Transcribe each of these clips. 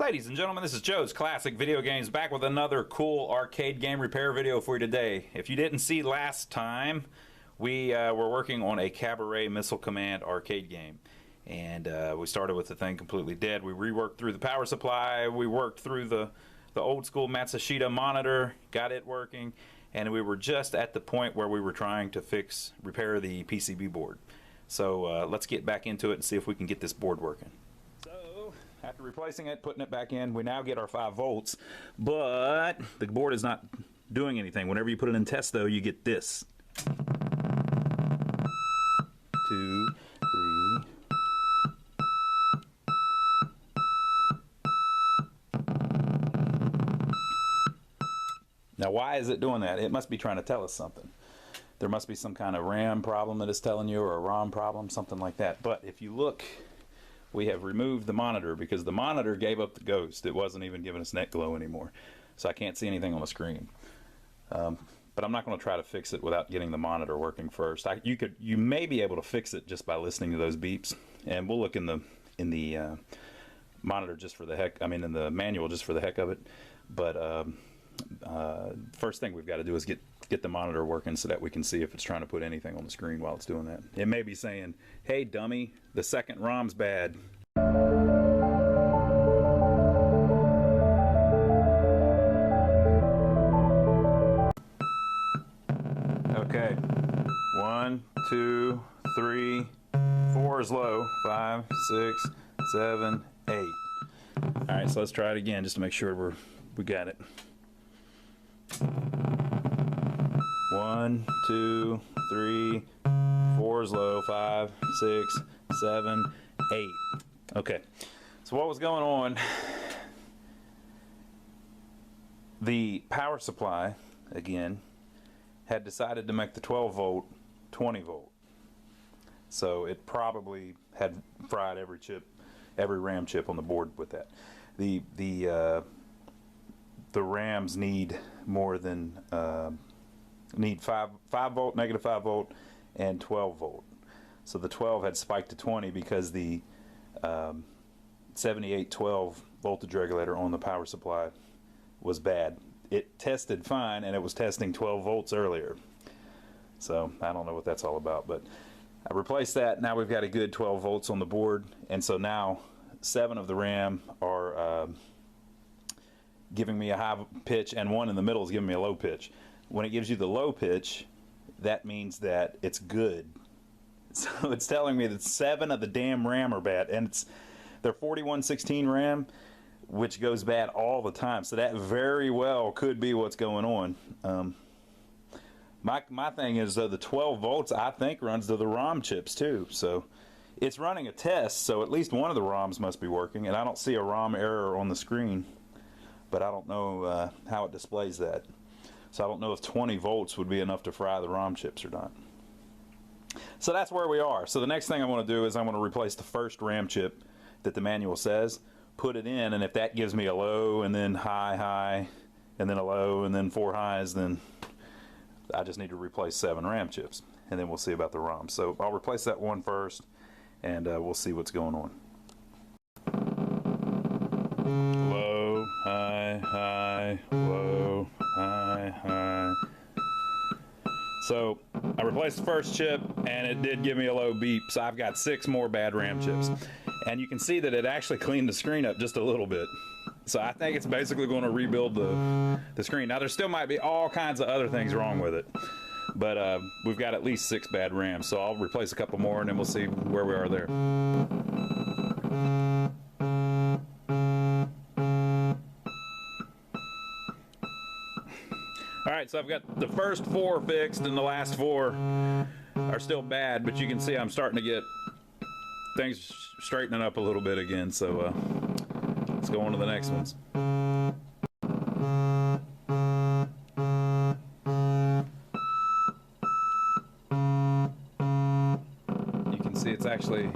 Ladies and gentlemen, this is Joe's Classic Video Games, back with another cool arcade game repair video for you today. If you didn't see last time, we were working on a Cabaret Missile Command arcade game. And we started with the thing completely dead. We reworked through the power supply, we worked through the old school Matsushita monitor, got it working, and we were just at the point where we were trying to repair the PCB board. So let's get back into it and see if we can get this board working. So after replacing it, putting it back in, we now get our 5 volts, but the board is not doing anything. Whenever you put it in test though, you get this. 2, 3. Now why is it doing that? It must be trying to tell us something. There must be some kind of RAM problem that it's telling you, or a ROM problem, something like that. But if you look, we have removed the monitor because the monitor gave up the ghost. It wasn't even giving us net glow anymore. So I can't see anything on the screen. But I'm not going to try to fix it without getting the monitor working first. You may be able to fix it just by listening to those beeps, and we'll look in the monitor just for the heck. I mean, in the manual just for the heck of it. But first thing we've got to do is get the monitor working so that we can see if it's trying to put anything on the screen while it's doing that. It may be saying, "Hey dummy, the second ROM's bad." Okay, 1, 2, 3, 4 is low, 5, 6, 7, 8. All right, so let's try it again just to make sure we got it. 1, 2, 3, 4 is low, 5, 6, 7, 8. Okay, so what was going on? The power supply, again, had decided to make the 12 volt 20 volt. So it probably had fried every RAM chip on the board with that. The RAMs need more than need 5 volt, negative 5 volt, and 12 volt. So the 12 had spiked to 20 because the 7812 voltage regulator on the power supply was bad. It tested fine, and it was testing 12 volts earlier. So I don't know what that's all about, but I replaced that. Now we've got a good 12 volts on the board, and so now 7 of the RAM are giving me a high pitch, and 1 in the middle is giving me a low pitch. When it gives you the low pitch, that means that it's good. So it's telling me that 7 of the damn RAM are bad, and they're 4116 RAM, which goes bad all the time. So that very well could be what's going on. My thing is, though, the 12 volts I think runs to the ROM chips too. So it's running a test, so at least one of the ROMs must be working, and I don't see a ROM error on the screen, but I don't know how it displays that. So I don't know if 20 volts would be enough to fry the ROM chips or not. So that's where we are. So the next thing I want to do is I want to replace the first RAM chip that the manual says, put it in, and if that gives me a low and then high, and then a low and then 4 highs, then I just need to replace 7 RAM chips, and then we'll see about the ROM. So I'll replace that one first, and we'll see what's going on. Low, high, low, high. So I replaced the first chip, and it did give me a low beep, so I've got 6 more bad RAM chips. And you can see that it actually cleaned the screen up just a little bit. So I think it's basically going to rebuild the screen. Now there still might be all kinds of other things wrong with it, but we've got at least 6 bad RAMs, so I'll replace a couple more and then we'll see where we are there. Alright, so I've got the first 4 fixed, and the last 4 are still bad, but you can see I'm starting to get things straightening up a little bit again, so let's go on to the next ones. You can see it's actually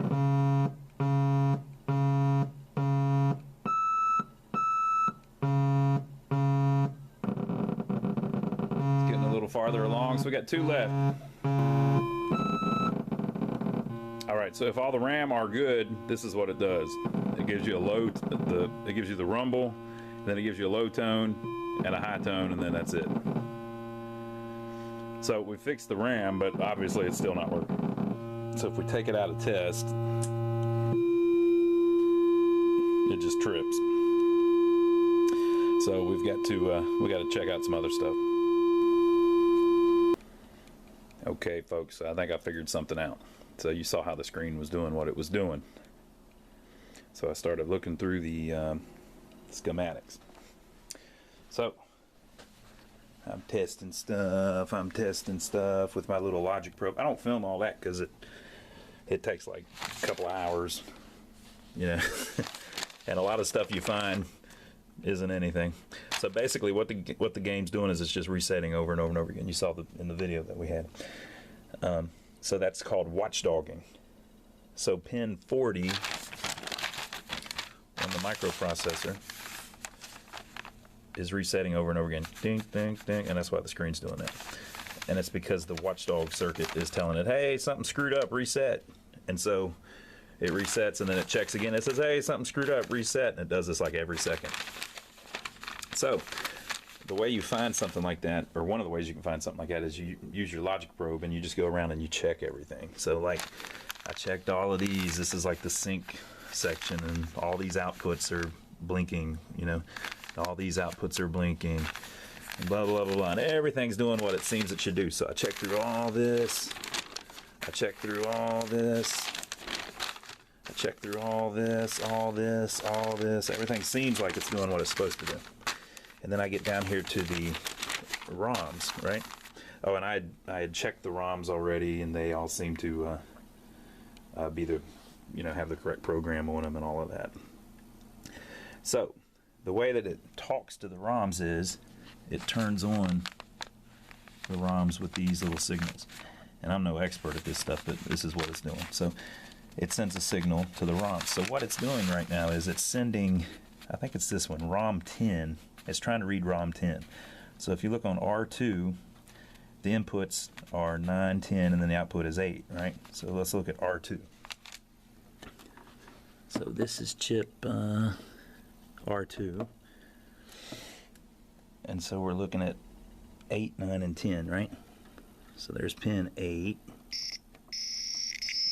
getting a little farther along, so we got 2 left. Alright, right, so if all the RAM are good, this is what it does. It gives you a it gives you the rumble, then it gives you a low tone and a high tone, and then that's it. So we fixed the RAM, but obviously it's still not working. So if we take it out of test, it just trips. So we got to check out some other stuff. Okay, folks, I think I figured something out. So you saw how the screen was doing what it was doing. So I started looking through the schematics. So I'm testing stuff with my little logic probe. I don't film all that because it takes like a couple of hours, you know. And a lot of stuff you find isn't anything. So basically what the game's doing is it's just resetting over and over and over again. You saw in the video that we had. So that's called watchdogging. So pin 40 on the microprocessor is resetting over and over again. Ding, ding, ding, and that's why the screen's doing that. And it's because the watchdog circuit is telling it, hey, something screwed up, reset. And so it resets, and then it checks again. It says, hey, something screwed up, reset. And it does this like every second. So the way you find something like that, or one of the ways you can find something like that, is you use your logic probe and you just go around and you check everything. So like I checked all of these. This is like the sync section, and all these outputs are blinking, you know. All these outputs are blinking, and blah, blah, blah, blah. And everything's doing what it seems it should do. So I checked through all this. I checked through all this. I checked through all this, all this, all this. Everything seems like it's doing what it's supposed to do. And then I get down here to the ROMs, right? Oh, and I had checked the ROMs already, and they all seem to be the, you know, have the correct program on them and all of that. So the way that it talks to the ROMs is it turns on the ROMs with these little signals. And I'm no expert at this stuff, but this is what it's doing. So it sends a signal to the ROM. So what it's doing right now is it's sending, I think it's this one, ROM 10. It's trying to read ROM 10. So if you look on R2, the inputs are 9, 10, and then the output is 8, right? So let's look at R2. So this is chip R2. And so we're looking at 8, 9, and 10, right? So there's pin 8.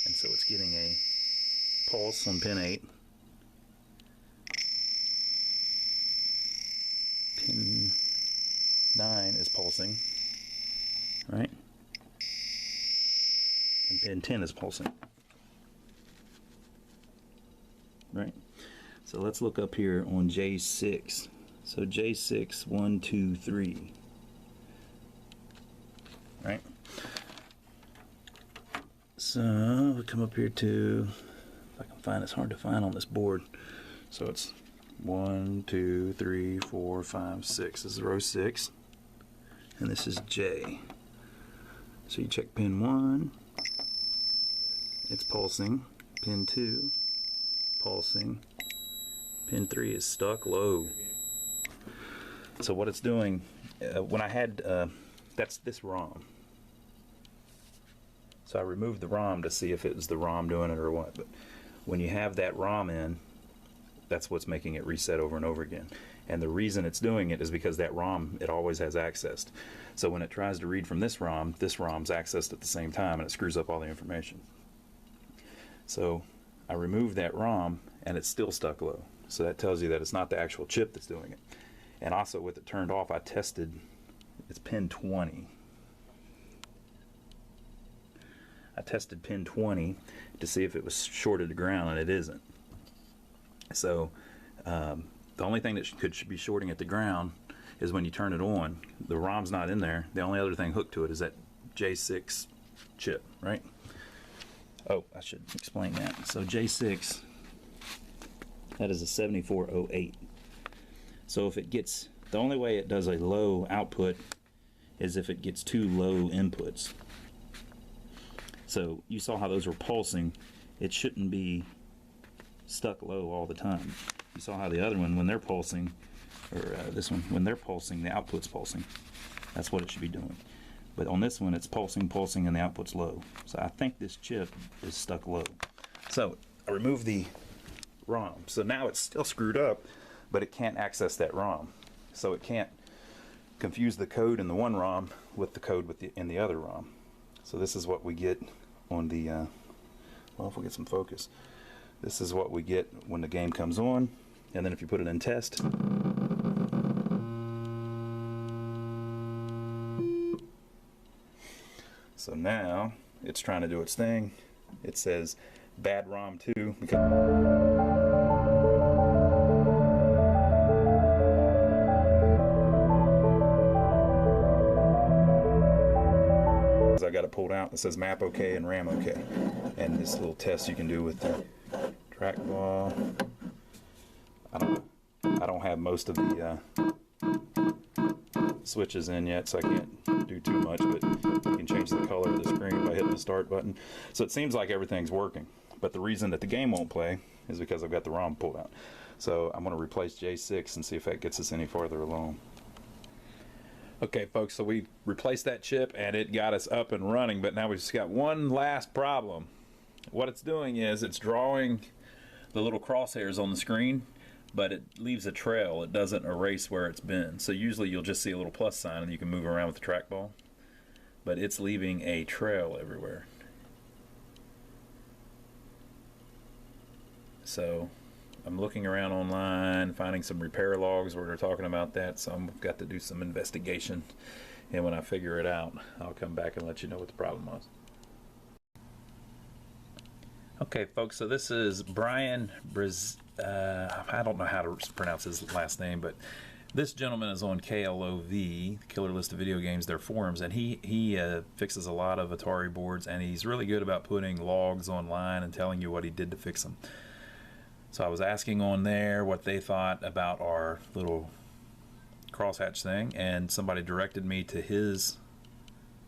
And so it's getting a pulse on pin 8. Pin 9 is pulsing, right? And pin 10 is pulsing, right? So let's look up here on J6. So J6, 1, 2, 3, right? So we come up here to, if I can find, it's hard to find on this board. So it's 1, 2, 3, 4, 5, 6. This is row 6, and this is J. So you check pin 1, it's pulsing. Pin 2, pulsing. Pin 3 is stuck low. So what it's doing, when I had, that's this ROM. So I removed the ROM to see if it was the ROM doing it or what. But when you have that ROM in, that's what's making it reset over and over again. And the reason it's doing it is because that ROM, it always has accessed. So when it tries to read from this ROM's accessed at the same time, and it screws up all the information. So I removed that ROM, and it's still stuck low. So that tells you that it's not the actual chip that's doing it. And also with it turned off, I tested, it's pin 20. I tested pin 20 to see if it was shorted to ground, and it isn't. So the only thing that should be shorting at the ground is when you turn it on. The ROM's not in there. The only other thing hooked to it is that J6 chip, right? Oh, I should explain that. So J6, that is a 7408. So if it gets, the only way it does a low output is if it gets two low inputs. So you saw how those were pulsing. It shouldn't be stuck low all the time. You saw how the other one, when they're pulsing, or this one, when they're pulsing, the output's pulsing. That's what it should be doing. But on this one, it's pulsing, pulsing, and the output's low. So I think this chip is stuck low. So I removed the ROM. So now it's still screwed up, but it can't access that ROM. So it can't confuse the code in the one ROM with the code in the other ROM. So this is what we get on the, well, if we get some focus, this is what we get when the game comes on. And then if you put it in test, so now it's trying to do its thing. It says bad ROM 2 because I got it pulled out. It says map okay and RAM okay. And this little test you can do with the trackball. I don't have most of the switches in yet, so I can't do too much, but you can change the color of the screen by hitting the start button. So it seems like everything's working, but the reason that the game won't play is because I've got the ROM pulled out. So I'm going to replace J6 and see if that gets us any farther along. Okay folks, so we replaced that chip and it got us up and running, but now we've just got one last problem. What it's doing is it's drawing the little crosshairs on the screen, but it leaves a trail. It doesn't erase where it's been. So usually you'll just see a little plus sign and you can move around with the trackball, but it's leaving a trail everywhere. So I'm looking around online, finding some repair logs where they're talking about that, so I've got to do some investigation, and when I figure it out, I'll come back and let you know what the problem was. Okay folks, so this is Brian I don't know how to pronounce his last name, but this gentleman is on KLOV, Killer List of Video Games, their forums, and he fixes a lot of Atari boards, and he's really good about putting logs online and telling you what he did to fix them. So I was asking on there what they thought about our little crosshatch thing, and somebody directed me to his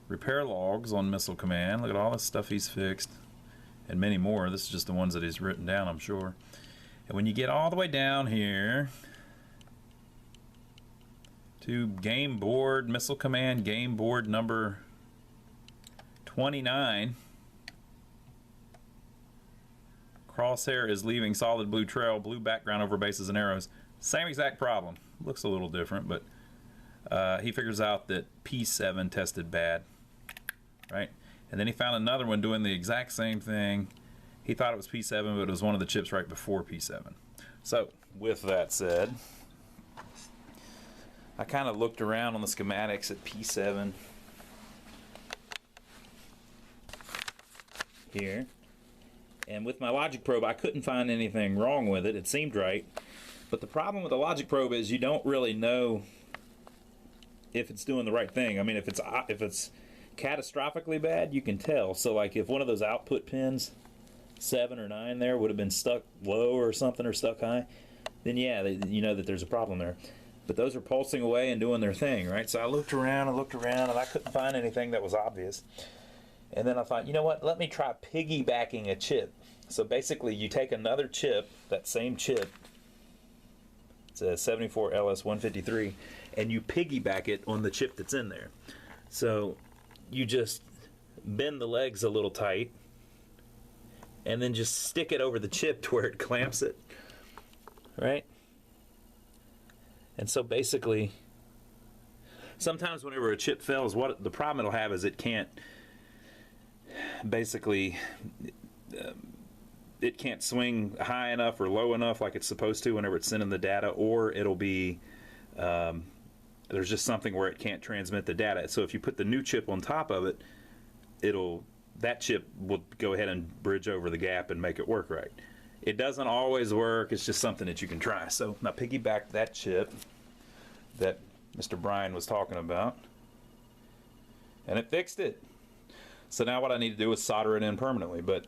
repair logs on Missile Command. Look at all the stuff he's fixed, and many more. This is just the ones that he's written down, I'm sure. And when you get all the way down here to game board, Missile Command game board number 29, crosshair is leaving solid blue trail, blue background over bases and arrows. Same exact problem. Looks a little different, but he figures out that P7 tested bad, right? And then he found another one doing the exact same thing. He thought it was P7, but it was one of the chips right before P7. So, with that said, I kind of looked around on the schematics at P7 here. And with my logic probe, I couldn't find anything wrong with it. It seemed right. But the problem with the logic probe is you don't really know if it's doing the right thing. I mean, if it's catastrophically bad, you can tell. So like if one of those output pins, 7 or 9 there, would have been stuck low or something, or stuck high, then yeah, you know that there's a problem there. But those are pulsing away and doing their thing, right? So I looked around and I couldn't find anything that was obvious. And then I thought, you know what, let me try piggybacking a chip. So basically you take another chip, that same chip, it's a 74LS153, and you piggyback it on the chip that's in there. So you just bend the legs a little tight and then just stick it over the chip to where it clamps it, right? And so basically, sometimes whenever a chip fails, what the problem it'll have is it can't, basically, it can't swing high enough or low enough like it's supposed to whenever it's sending the data, or it'll be, there's just something where it can't transmit the data. So if you put the new chip on top of it, that chip will go ahead and bridge over the gap and make it work right. It doesn't always work, it's just something that you can try. So now piggyback that chip that Mr. Brian was talking about, and it fixed it. So now what I need to do is solder it in permanently, but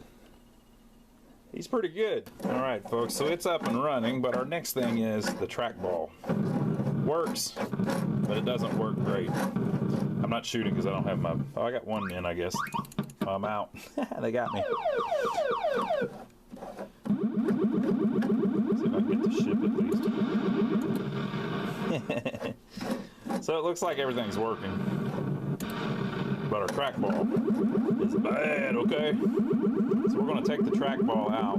he's pretty good. All right, folks, so it's up and running, but our next thing is the trackball. Works, but it doesn't work great. I'm not shooting because I don't have my, oh, I got one in, I guess. I'm out. They got me. See if I can get the ship at least. So it looks like everything's working, but our trackball is bad, okay? So we're going to take the trackball out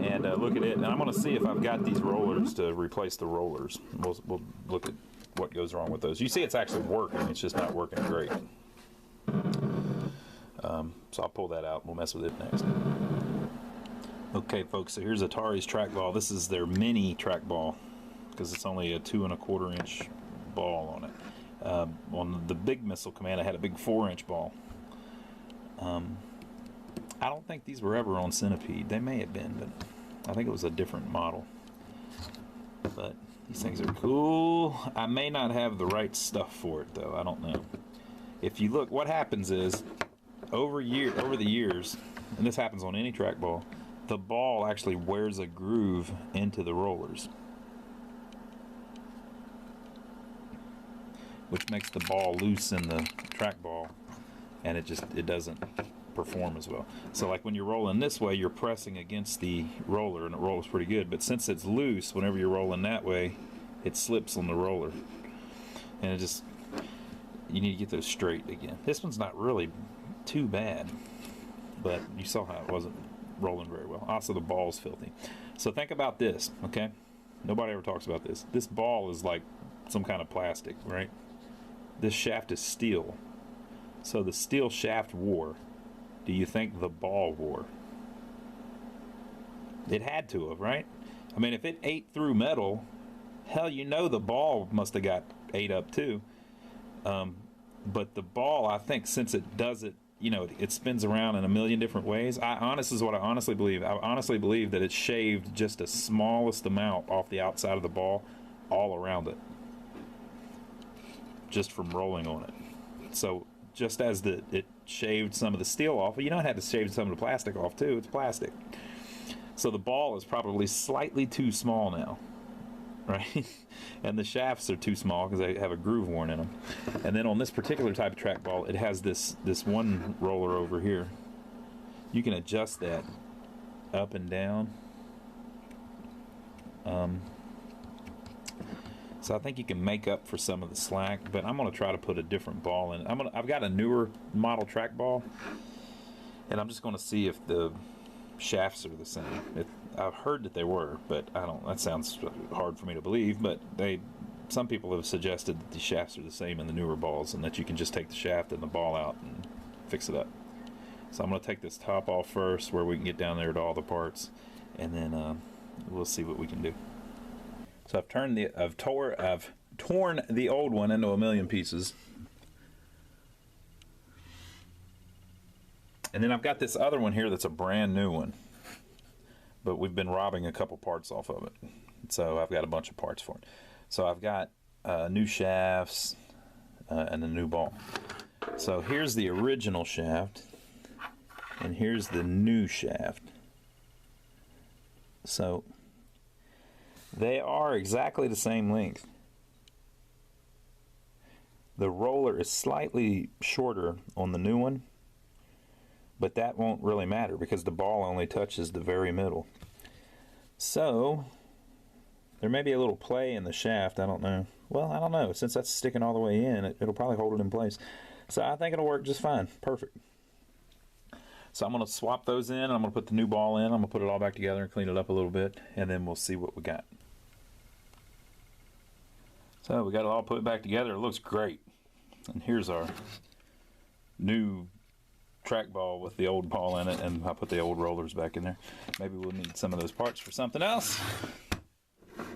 and look at it. And I'm going to see if I've got these rollers to replace the rollers. We'll look at what goes wrong with those. You see it's actually working. It's just not working great. So I'll pull that out. We'll mess with it next. Okay, folks, so here's Atari's trackball. This is their mini trackball because it's only a 2 1/4 inch ball on it. On the big Missile Command, I had a big 4-inch ball. I don't think these were ever on Centipede. They may have been, but I think it was a different model. But these things are cool. I may not have the right stuff for it, though. I don't know. If you look, what happens is, over the years, and this happens on any trackball, the ball actually wears a groove into the rollers, which makes the ball loose in the trackball, and it doesn't perform as well. So like when you're rolling this way, you're pressing against the roller and it rolls pretty good, but since it's loose, whenever you're rolling that way, it slips on the roller, and you need to get those straight again. This one's not really too bad, but you saw how it wasn't rolling very well. Also, the ball's filthy. So think about this, okay? Nobody ever talks about this. This ball is like some kind of plastic, right? This shaft is steel. So the steel shaft wore. Do you think the ball wore? It had to have, right? I mean, if it ate through metal, hell, you know the ball must have got ate up too. But the ball, I think, since it does it, it spins around in a million different ways. This is what I honestly believe. I honestly believe that it shaved just the smallest amount off the outside of the ball all around it, just from rolling on it. So just as it shaved some of the steel off, it had to shave some of the plastic off too. It's plastic. So the ball is probably slightly too small now, right? And the shafts are too small because they have a groove worn in them. And then on this particular type of trackball, it has this one roller over here. You can adjust that up and down. So I think you can make up for some of the slack, but I'm going to try to put a different ball in. I've got a newer model trackball, and I'm just going to see if the shafts are the same. I've heard that they were, but I don't. That sounds hard for me to believe. But some people have suggested that the shafts are the same in the newer balls, and that you can just take the shaft and the ball out and fix it up. So I'm going to take this top off first, where we can get down there to all the parts, and then we'll see what we can do. So I've torn the old one into a million pieces, and then I've got this other one here that's a brand new one, but we've been robbing a couple parts off of it, so I've got a bunch of parts for it. So I've got new shafts and a new ball. So here's the original shaft, and here's the new shaft. So they are exactly the same length. The roller is slightly shorter on the new one, but that won't really matter because the ball only touches the very middle. So there may be a little play in the shaft. I don't know. Well, I don't know. Since that's sticking all the way in, it'll probably hold it in place. So I think it'll work just fine. Perfect. So I'm going to swap those in. I'm going to put the new ball in. I'm going to put it all back together and clean it up a little bit, and then we'll see what we got. So we got it all put back together. It looks great. And here's our new trackball with the old ball in it, and I put the old rollers back in there. Maybe we'll need some of those parts for something else.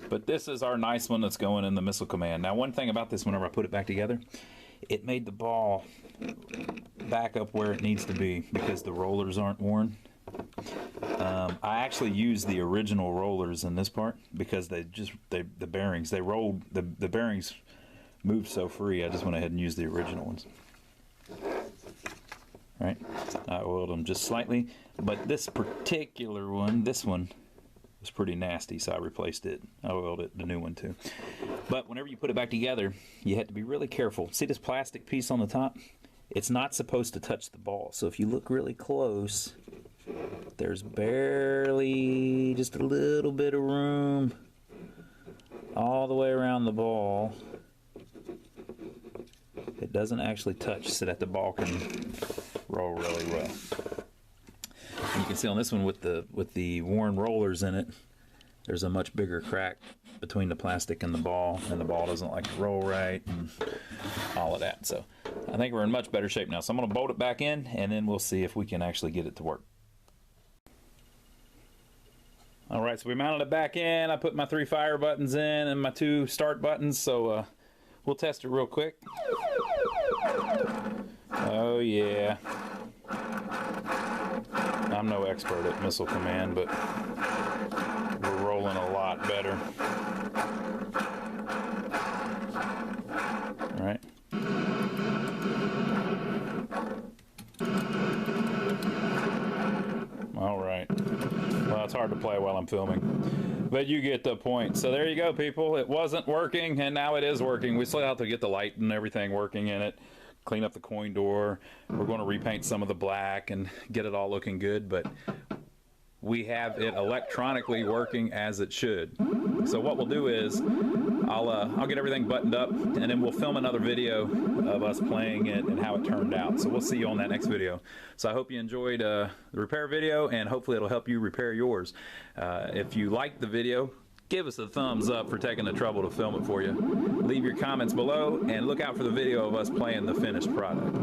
But this is our nice one that's going in the Missile Command. Now, one thing about this, whenever I put it back together, it made the ball back up where it needs to be because the rollers aren't worn. I actually used the original rollers in this part because the bearings moved so free. I just went ahead and used the original ones. Right, I oiled them just slightly, but this particular one, this one, was pretty nasty, so I replaced it. I oiled it, the new one too. But whenever you put it back together, you have to be really careful. See this plastic piece on the top? It's not supposed to touch the ball. So if you look really close, there's barely just a little bit of room all the way around the ball. It doesn't actually touch so that the ball can roll really well. You can see on this one with the worn rollers in it, there's a much bigger crack between the plastic and the ball doesn't like to roll right and all of that. So I think we're in much better shape now. So I'm going to bolt it back in, and then we'll see if we can actually get it to work. All right, so we mounted it back in. I put my 3 fire buttons in and my 2 start buttons, so we'll test it real quick. Oh yeah. I'm no expert at missile command, but we're rolling a lot better. All right. All right. Well, it's hard to play while I'm filming, but you get the point. So there you go, people. It wasn't working, and now it is working. We still have to get the light and everything working in it, clean up the coin door. We're going to repaint some of the black and get it all looking good, but we have it electronically working as it should. So what we'll do is I'll get everything buttoned up, and then we'll film another video of us playing it and how it turned out. So we'll see you on that next video. So I hope you enjoyed the repair video, and hopefully it'll help you repair yours. If you liked the video, give us a thumbs up for taking the trouble to film it for you. Leave your comments below, and look out for the video of us playing the finished product.